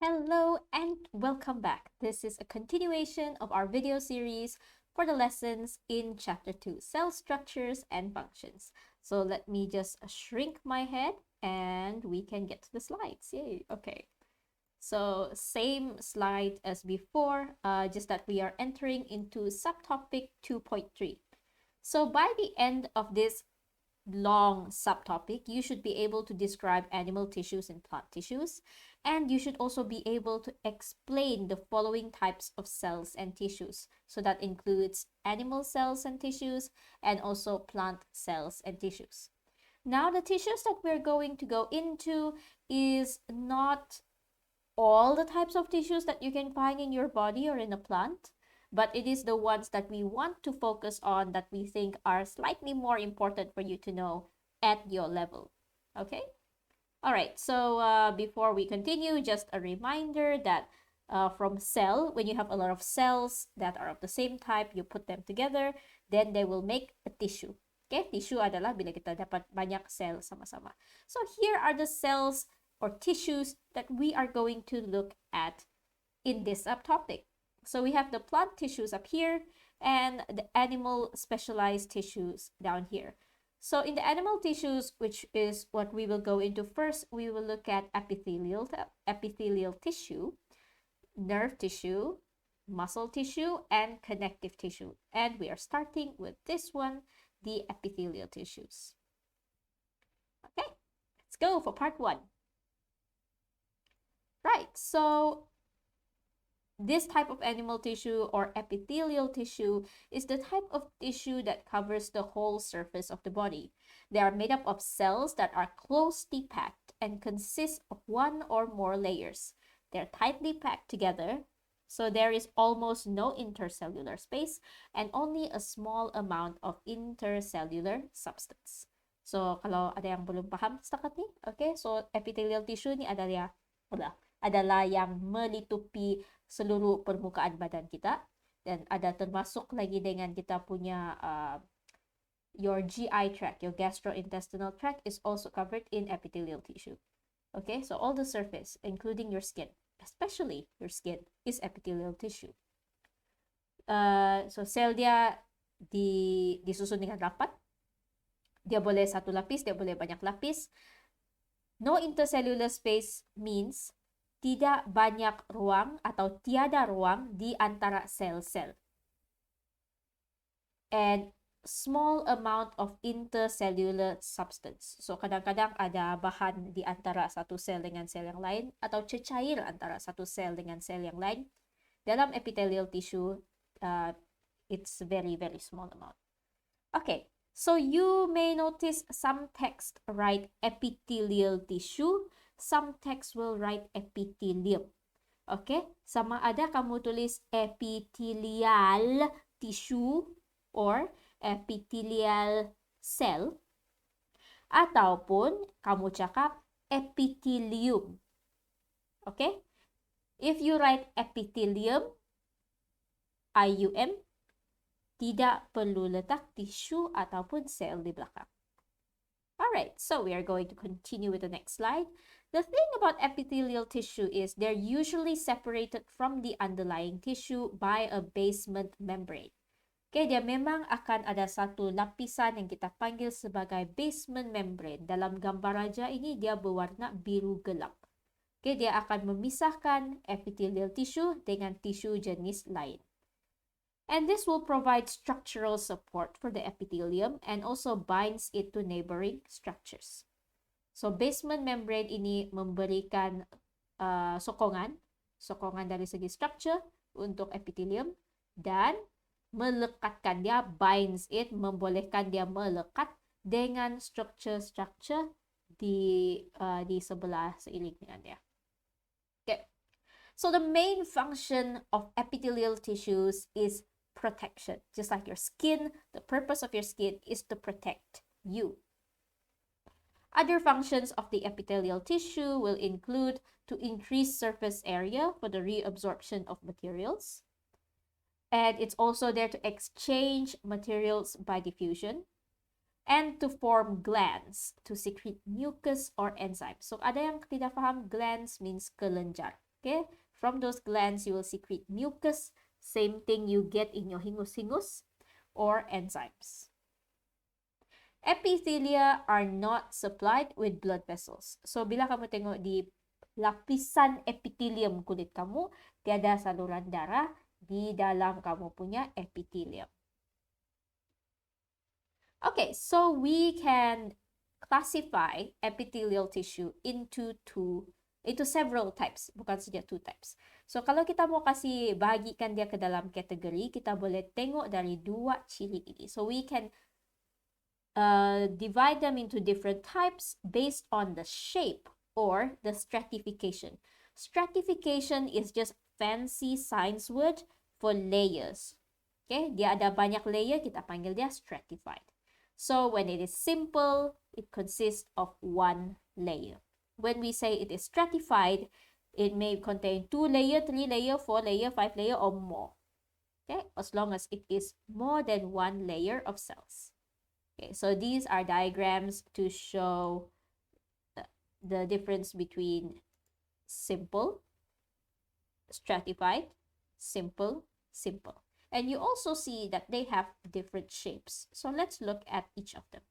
Hello and welcome back. This is a continuation of our video series for the lessons in Chapter 2, Cell Structures and Functions. So let me just shrink my head and we can get to the slides. Yay, okay. So same slide as before, just that we are entering into subtopic 2.3. So by the end of this long subtopic, you should be able to describe animal tissues and plant tissues, and you should also be able to explain the following types of cells and tissues. So that includes animal cells and tissues and also plant cells and tissues. Now, the tissues that we're going to go into is not all the types of tissues that you can find in your body or in a plant, but it is the ones that we want to focus on that we think are slightly more important for you to know at your level. Okay? All right, so before we continue, just a reminder that from cell, when you have a lot of cells that are of the same type, you put them together, then they will make a tissue. Okay, tissue adalah bila kita dapat banyak sel sama-sama. So here are the cells or tissues that we are going to look at in this subtopic. So we have the plant tissues up here and the animal specialized tissues down here. So in the animal tissues, which is what we will go into first, we will look at epithelial tissue, nerve tissue, muscle tissue, and connective tissue. And we are starting with this one, the epithelial tissues. Okay, let's go for part 1. Right, so this type of animal tissue or epithelial tissue is the type of tissue that covers the whole surface of the body. They are made up of cells that are closely packed and consist of one or more layers. They're tightly packed together, so there is almost no intercellular space and only a small amount of intercellular substance. So, kalau ada yang belum paham setakat ni, okay, so epithelial tissue ni adalah yang melitupi seluruh permukaan badan kita, dan ada termasuk lagi dengan kita punya your GI tract, your gastrointestinal tract is also covered in epithelial tissue. Okay, so all the surface, including your skin, especially your skin, is epithelial tissue. So sel dia disusun dengan rapat. Dia boleh satu lapis, dia boleh banyak lapis. No intercellular space means tidak banyak ruang atau tiada ruang di antara sel-sel. And small amount of intercellular substance. So kadang-kadang ada bahan di antara satu sel dengan sel yang lain atau cecair antara satu sel dengan sel yang lain. Dalam epithelial tissue, it's very small amount. Okay, so you may notice some text write epithelial tissue. Some text will write epithelium. Okay, sama ada kamu tulis epithelial tissue or epithelial cell, ataupun kamu cakap epithelium. Okay, if you write epithelium, IUM, tidak perlu letak tisu ataupun sel di belakang. Alright, so we are going to continue with the next slide. The thing about epithelial tissue is they're usually separated from the underlying tissue by a basement membrane. Okay, dia memang akan ada satu lapisan yang kita panggil sebagai basement membrane. Dalam gambar raja ini, dia berwarna biru gelap. Okay, dia akan memisahkan epithelial tissue dengan tisu jenis lain. And this will provide structural support for the epithelium and also binds it to neighboring structures. So basement membrane ini memberikan sokongan dari segi structure untuk epithelium dan melekatkan dia, binds it, membolehkan dia melekat dengan structure di sebelah seiring dengan dia. Okay. So the main function of epithelial tissues is protection. Just like your skin, the purpose of your skin is to protect you. Other functions of the epithelial tissue will include to increase surface area for the reabsorption of materials. And it's also there to exchange materials by diffusion. And to form glands to secrete mucus or enzymes. So ada yang tidak paham, glands means kelenjar. Okay, from those glands, you will secrete mucus. Same thing you get in your hingus-hingus or enzymes. Epithelia are not supplied with blood vessels. So, bila kamu tengok di lapisan epithelium kulit kamu, tiada saluran darah di dalam kamu punya epithelium. Okay, so we can classify epithelial tissue into several types, bukan saja two types. So, kalau kita mau kasih bahagikan dia ke dalam kategori, kita boleh tengok dari dua ciri ini. So, we can divide them into different types based on the shape or the stratification. Stratification is just fancy science word for layers. Okay, dia ada banyak layer, kita panggil dia stratified. So when it is simple, it consists of one layer. When we say it is stratified, it may contain 2 layer, 3 layer, 4 layer, 5 layer, or more. Okay, as long as it is more than 1 layer of cells. Okay, so these are diagrams to show the difference between simple, stratified, simple, simple. And you also see that they have different shapes. So let's look at each of them.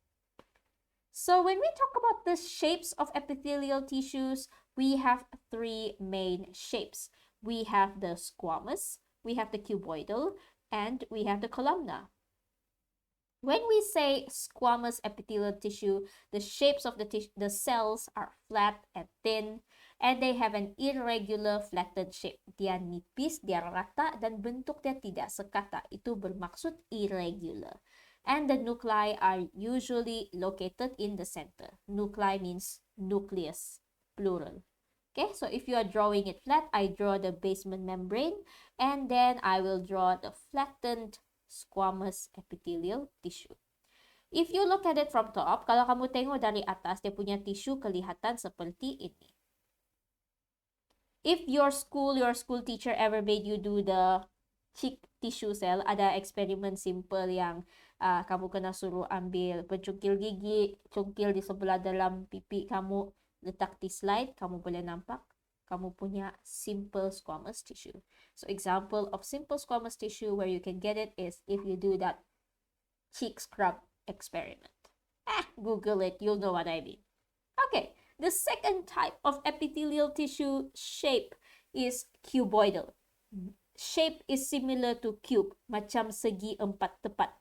So when we talk about the shapes of epithelial tissues, we have 3 main shapes. We have the squamous, we have the cuboidal, and we have the columnar. When we say squamous epithelial tissue, the shapes of the cells are flat and thin, and they have an irregular flattened shape. Dia nipis, dia rata, dan bentuk dia tidak sekata. Itu bermaksud irregular. And the nuclei are usually located in the center. Nuclei means nucleus, plural. Okay, so if you are drawing it flat, I draw the basement membrane, and then I will draw the flattened squamous epithelial tissue. If you look at it from top, kalau kamu tengok dari atas, dia punya tisu kelihatan seperti ini. If your school teacher ever made you do the cheek tissue cell, ada eksperimen simple yang kamu kena suruh ambil pencungkil gigi, cungkil di sebelah dalam pipi kamu, letak di slide, kamu boleh nampak kamu punya simple squamous tissue. So example of simple squamous tissue where you can get it is if you do that cheek scrub experiment. Google it, you'll know what I mean. Okay, the second type of epithelial tissue shape is cuboidal. Shape is similar to cube, macam segi empat tepat.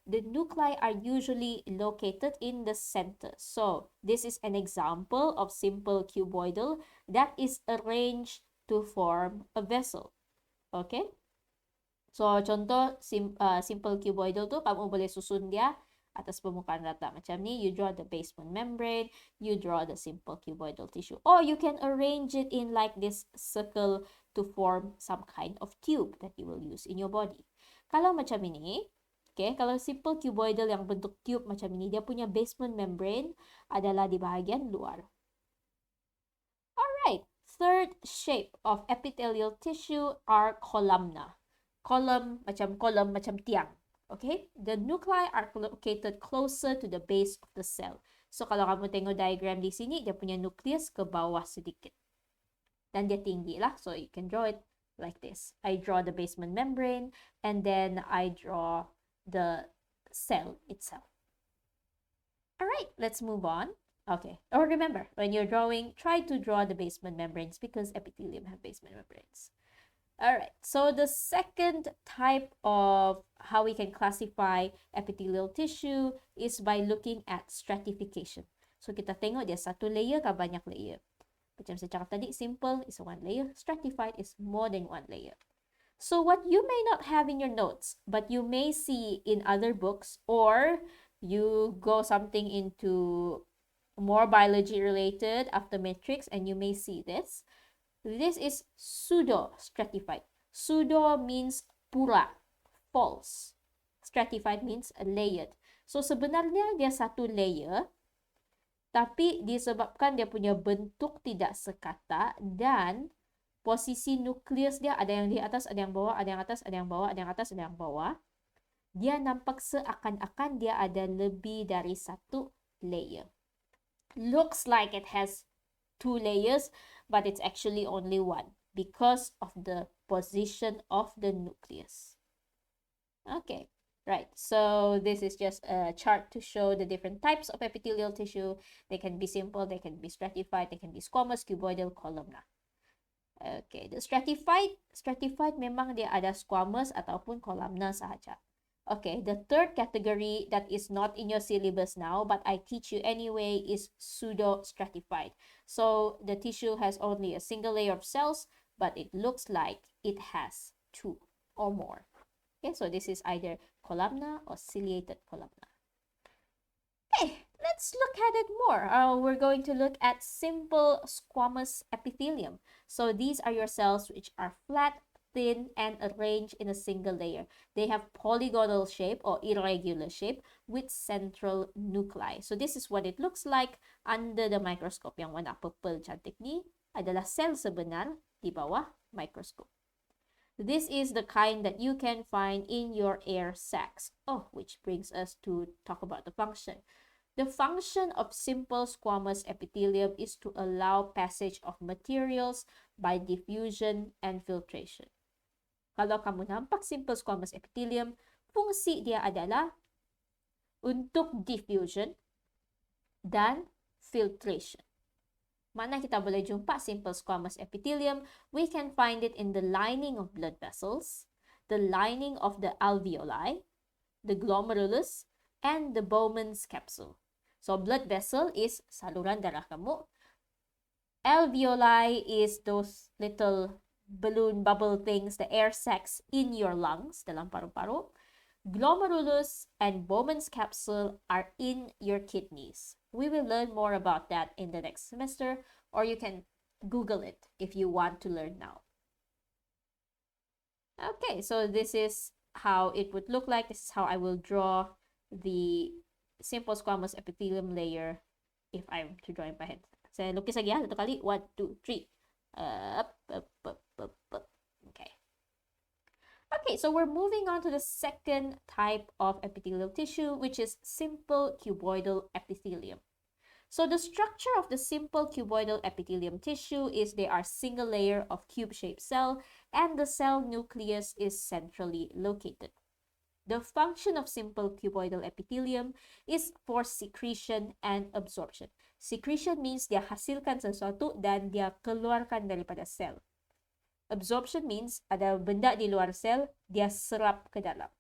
The nuclei are usually located in the center. So, this is an example of simple cuboidal that is arranged to form a vessel. Okay? So, contoh simple cuboidal tu, kamu boleh susun dia atas permukaan rata. Macam ni, you draw the basement membrane, you draw the simple cuboidal tissue. Or you can arrange it in like this circle to form some kind of tube that you will use in your body. Kalau macam ini, okay, kalau simple cuboidal yang bentuk tube macam ini, dia punya basement membrane adalah di bahagian luar. Alright, third shape of epithelial tissue are columnar. Column macam tiang. Okay, the nuclei are located closer to the base of the cell. So kalau kamu tengok diagram di sini, dia punya nukleus ke bawah sedikit. Dan dia tinggi lah, so you can draw it like this. I draw the basement membrane, and then I draw the cell itself. Alright, let's move on. Okay, or remember, when you're drawing, try to draw the basement membranes because epithelium have basement membranes. Alright, so the second type of how we can classify epithelial tissue is by looking at stratification. So kita tengok dia satu layer ke banyak layer. Macam saya cakap tadi, simple is one layer, stratified is more than one layer. So what you may not have in your notes, but you may see in other books, or you go something into more biology related after matrix and you may see this. This is pseudo-stratified. Pseudo means pura, false. Stratified means layered. So sebenarnya dia satu layer, tapi disebabkan dia punya bentuk tidak sekata dan posisi nukleus dia ada yang di atas, ada yang bawah, ada yang atas, ada yang bawah, ada yang atas, ada yang bawah. Dia nampak seakan-akan dia ada lebih dari satu layer. Looks like it has 2 layers, but it's actually only 1 because of the position of the nucleus. Okay, right. So this is just a chart to show the different types of epithelial tissue. They can be simple, they can be stratified, they can be squamous, cuboidal, columnar. Okay, the stratified memang dia ada squamous ataupun columnar sahaja. Okay, the third category that is not in your syllabus now, but I teach you anyway, is pseudo-stratified. So the tissue has only a single layer of cells, but it looks like it has 2 or more. Okay, so this is either columnar or ciliated columnar. Okay, let's look at it more. We're going to look at simple squamous epithelium. So these are your cells which are flat, thin, and arranged in a single layer. They have polygonal shape or irregular shape with central nuclei. So this is what it looks like under the microscope. Yang warna purple cantik ni adalah sel sebenar di bawah microscope. This is the kind that you can find in your air sacs. Oh, which brings us to talk about the function. The function of simple squamous epithelium is to allow passage of materials by diffusion and filtration. Kalau kamu nampak simple squamous epithelium, fungsi dia adalah untuk diffusion dan filtration. Mana kita boleh jumpa simple squamous epithelium? We can find it in the lining of blood vessels, the lining of the alveoli, the glomerulus, and the Bowman's capsule. So blood vessel is saluran darah kamu. Alveoli is those little balloon bubble things, the air sacs in your lungs, dalam paru-paru. Glomerulus and Bowman's capsule are in your kidneys. We will learn more about that in the next semester, or you can Google it if you want to learn now. Okay, so this is how it would look like. This is how I will draw the simple squamous epithelium layer if I'm to draw in my head. Saya lukis lagi ya, satu kali. 1, 2, 3. Up. Okay. Okay, so we're moving on to the second type of epithelial tissue, which is simple cuboidal epithelium. So the structure of the simple cuboidal epithelium tissue is they are single layer of cube-shaped cell, and the cell nucleus is centrally located. The function of simple cuboidal epithelium is for secretion and absorption. Secretion means dia hasilkan sesuatu dan dia keluarkan daripada sel. Absorption means ada benda di luar sel, dia serap ke dalam.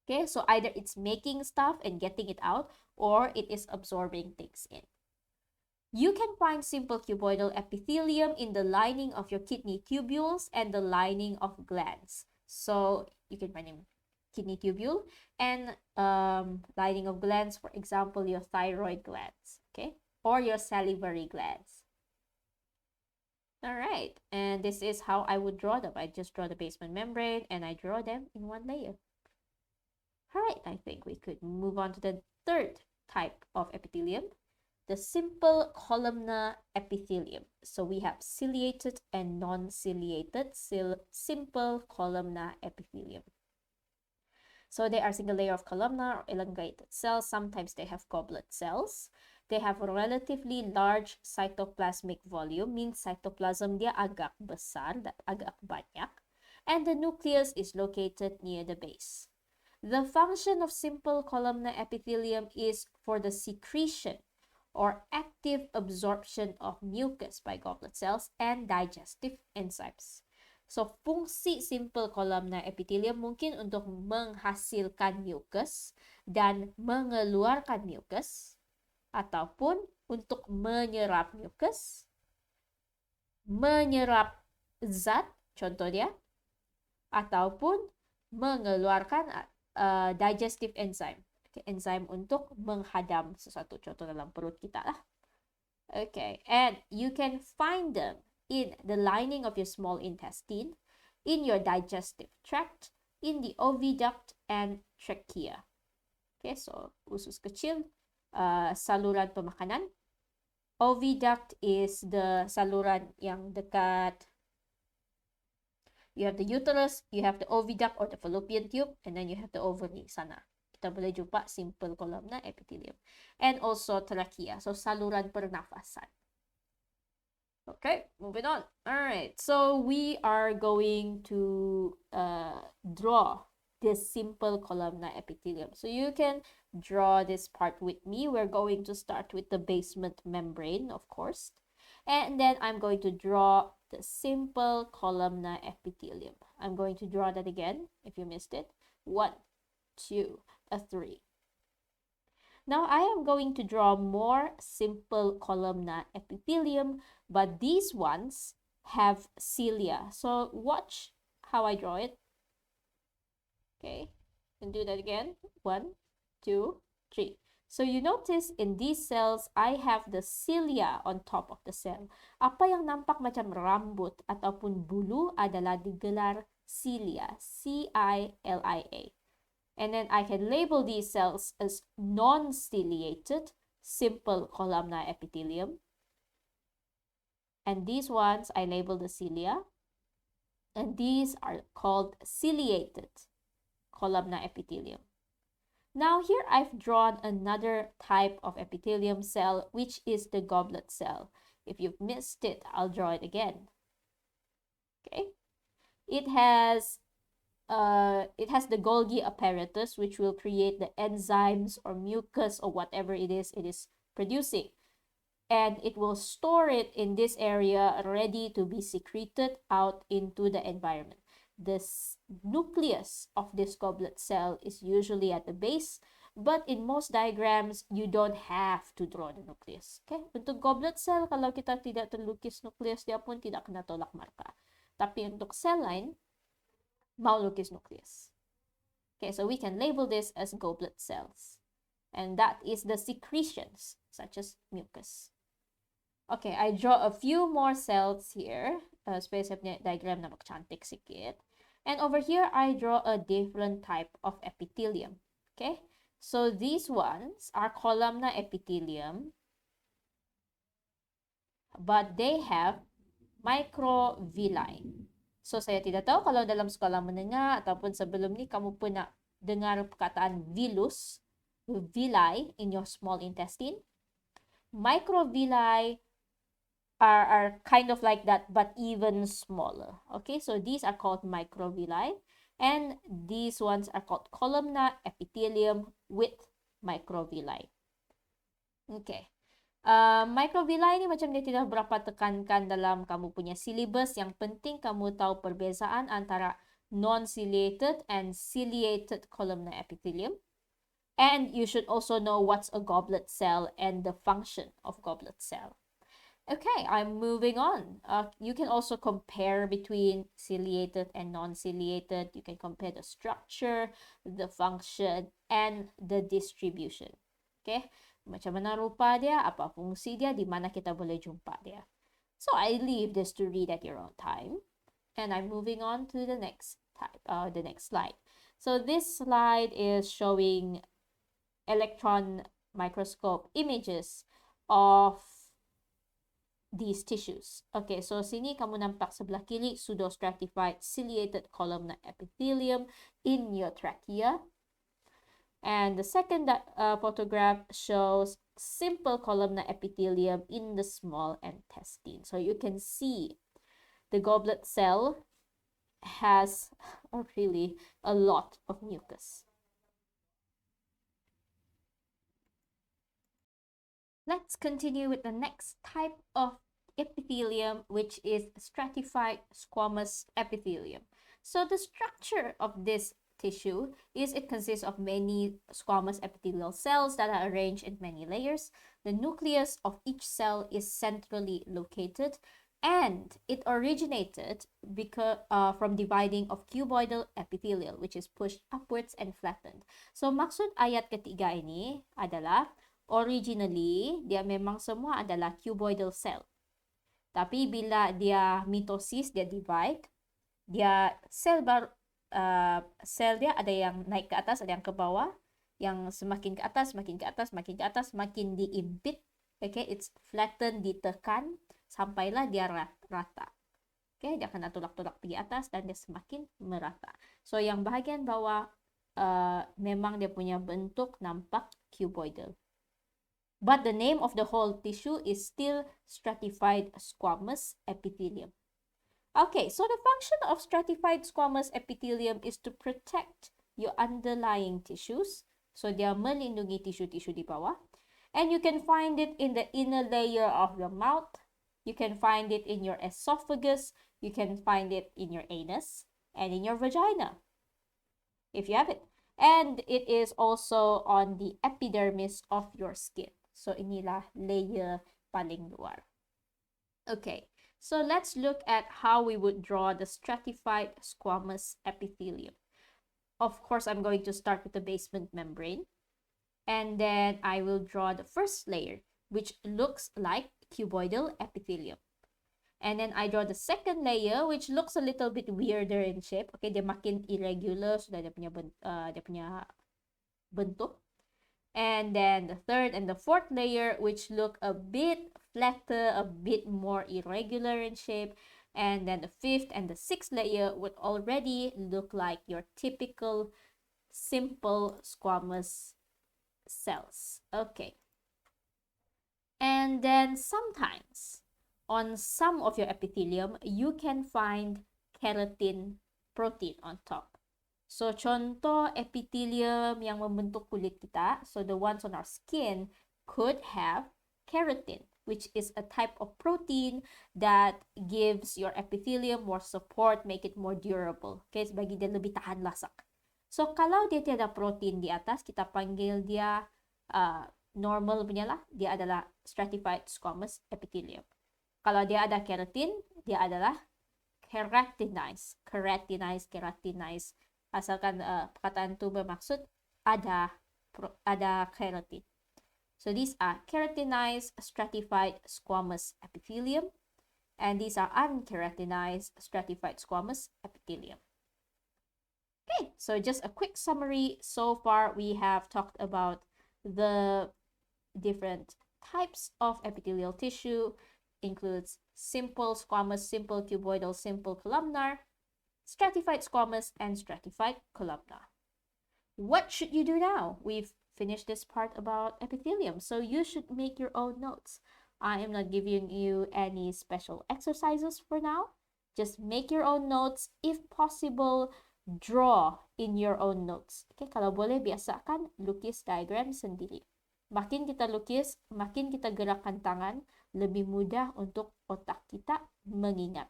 Okay, so either it's making stuff and getting it out, or it is absorbing things in. You can find simple cuboidal epithelium in the lining of your kidney tubules and the lining of glands. So you can find in kidney tubule and lining of glands, for example, your thyroid glands, okay, or your salivary glands. All right, and this is how I would draw them. I just draw the basement membrane and I draw them in one layer. All right, I think we could move on to the third type of epithelium, the simple columnar epithelium. So we have ciliated and non-ciliated simple columnar epithelium. So they are single layer of columnar or elongated cells. Sometimes they have goblet cells. They have a relatively large cytoplasmic volume, means cytoplasm dia agak besar, agak banyak, and the nucleus is located near the base. The function of simple columnar epithelium is for the secretion or active absorption of mucus by goblet cells and digestive enzymes. So, fungsi simple columnar epithelium mungkin untuk menghasilkan mucus dan mengeluarkan mucus, ataupun untuk menyerap mucus, menyerap zat, contoh dia, ataupun mengeluarkan digestive enzyme. Okay, enzim untuk menghadam sesuatu, contoh dalam perut kita lah. Okay, and you can find them in the lining of your small intestine, in your digestive tract, in the oviduct and trachea. Okay, so usus kecil, saluran pemakanan. Oviduct is the saluran yang dekat. You have the uterus, you have the oviduct or the fallopian tube, and then you have the ovary sana. Kita boleh jumpa simple columnar epithelium. And also trachea, so saluran pernafasan. Okay, moving on. All right, so we are going to draw this simple columnar epithelium. So you can draw this part with me. We're going to start with the basement membrane, of course. And then I'm going to draw the simple columnar epithelium. I'm going to draw that again, if you missed it. 1, 2, 3. Now I am going to draw more simple columnar epithelium, but these ones have cilia. So watch how I draw it. Okay, and do that again. 1, 2, 3. So you notice in these cells, I have the cilia on top of the cell. Apa yang nampak macam rambut ataupun bulu adalah digelar cilia. C-I-L-I-A. And then I can label these cells as non-ciliated, simple columnar epithelium. And these ones, I label the cilia. And these are called ciliated columnar epithelium. Now here I've drawn another type of epithelium cell, which is the goblet cell. If you've missed it, I'll draw it again. Okay. It has the Golgi apparatus, which will create the enzymes or mucus or whatever it is producing. And it will store it in this area ready to be secreted out into the environment. The nucleus of this goblet cell is usually at the base, but in most diagrams, you don't have to draw the nucleus. Okay? Untuk goblet cell, kalau kita tidak terlukis nucleus, dia pun tidak kena tolak marka. Tapi untuk cell line, maulukis nucleus. Okay, so we can label this as goblet cells. And that is the secretions, such as mucus. Okay, I draw a few more cells here. Space diagram na magchantik sikit. And over here, I draw a different type of epithelium. Okay, so these ones are columnar epithelium, but they have microvilli. So, saya tidak tahu kalau dalam sekolah menengah ataupun sebelum ni kamu pernah dengar perkataan vilus, villi in your small intestine. Microvilli are kind of like that, but even smaller. Okay, so these are called microvilli, and these ones are called columnar epithelium with microvilli. Okay. Microvilli ini macam dia tidak berapa tekankan dalam kamu punya syllabus. Yang penting kamu tahu perbezaan antara non-ciliated and ciliated columnar epithelium. And you should also know what's a goblet cell and the function of goblet cell. Okay, I'm moving on. You can also compare between ciliated and non-ciliated. You can compare the structure, the function, and the distribution. Okay? Macam mana rupa dia, apa fungsi dia, di mana kita boleh jumpa dia. So I leave this to read at your own time. And I'm moving on to the next slide. So this slide is showing electron microscope images of these tissues. Okay, so sini kamu nampak sebelah kiri pseudostratified ciliated columnar epithelium in your trachea. And the second photograph shows simple columnar epithelium in the small intestine. So you can see the goblet cell has really a lot of mucus. Let's continue with the next type of epithelium, which is stratified squamous epithelium. So the structure of this tissue is it consists of many squamous epithelial cells that are arranged in many layers. The nucleus of each cell is centrally located, and it originated from dividing of cuboidal epithelial, which is pushed upwards and flattened. So maksud ayat ketiga ini adalah originally dia memang semua adalah cuboidal cell. Tapi bila dia mitosis, dia divide, dia sel dia ada yang naik ke atas, ada yang ke bawah, yang semakin ke atas, makin ke atas, makin ke atas, makin diimpit. Okay, it's flattened, ditekan sampailah dia rata. Okay, dia akan tolak-tolak pergi atas dan dia semakin merata. So yang bahagian bawah memang dia punya bentuk nampak cuboidal. But the name of the whole tissue is still stratified squamous epithelium. Okay, so the function of stratified squamous epithelium is to protect your underlying tissues. So dia melindungi tisu-tisu di bawah. And you can find it in the inner layer of the mouth. You can find it in your esophagus. You can find it in your anus and in your vagina, if you have it. And it is also on the epidermis of your skin. So inilah layer paling luar. Okay, so let's look at how we would draw the stratified squamous epithelium. Of course, I'm going to start with the basement membrane. And then I will draw the first layer, which looks like cuboidal epithelium. And then I draw the second layer, which looks a little bit weirder in shape. Okay, dia makin irregular, sudah dia punya bentuk. And then the third and the fourth layer, which look a bit flatter, a bit more irregular in shape. And then the fifth and the sixth layer would already look like your typical simple squamous cells. Okay. And then sometimes on some of your epithelium, you can find keratin protein on top. So contoh epithelium yang membentuk kulit kita, so the ones on our skin could have keratin, which is a type of protein that gives your epithelium more support, make it more durable. Okay, bagi dia lebih tahan lasak. So kalau dia tiada protein di atas, kita panggil dia normal punya lah, dia adalah stratified squamous epithelium. Kalau dia ada keratin, dia adalah keratinized. Asalkan perkataan itu bermaksud ada keratin. So these are keratinized stratified squamous epithelium, and these are unkeratinized stratified squamous epithelium. Okay, so just a quick summary. So far, we have talked about the different types of epithelial tissue. Includes simple squamous, simple cuboidal, simple columnar, stratified squamous, and stratified columnar. What should you do now? We've finished this part about epithelium, so you should make your own notes. I am not giving you any special exercises for now. Just make your own notes. If possible, draw in your own notes. Okay, kalau boleh biasakan lukis diagram sendiri. Makin kita lukis, makin kita gerakkan tangan, lebih mudah untuk otak kita mengingat.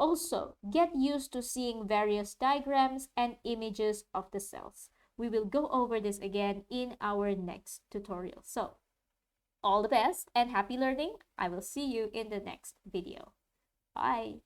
Also, get used to seeing various diagrams and images of the cells. We will go over this again in our next tutorial. So, all the best and happy learning. I will see you in the next video. Bye.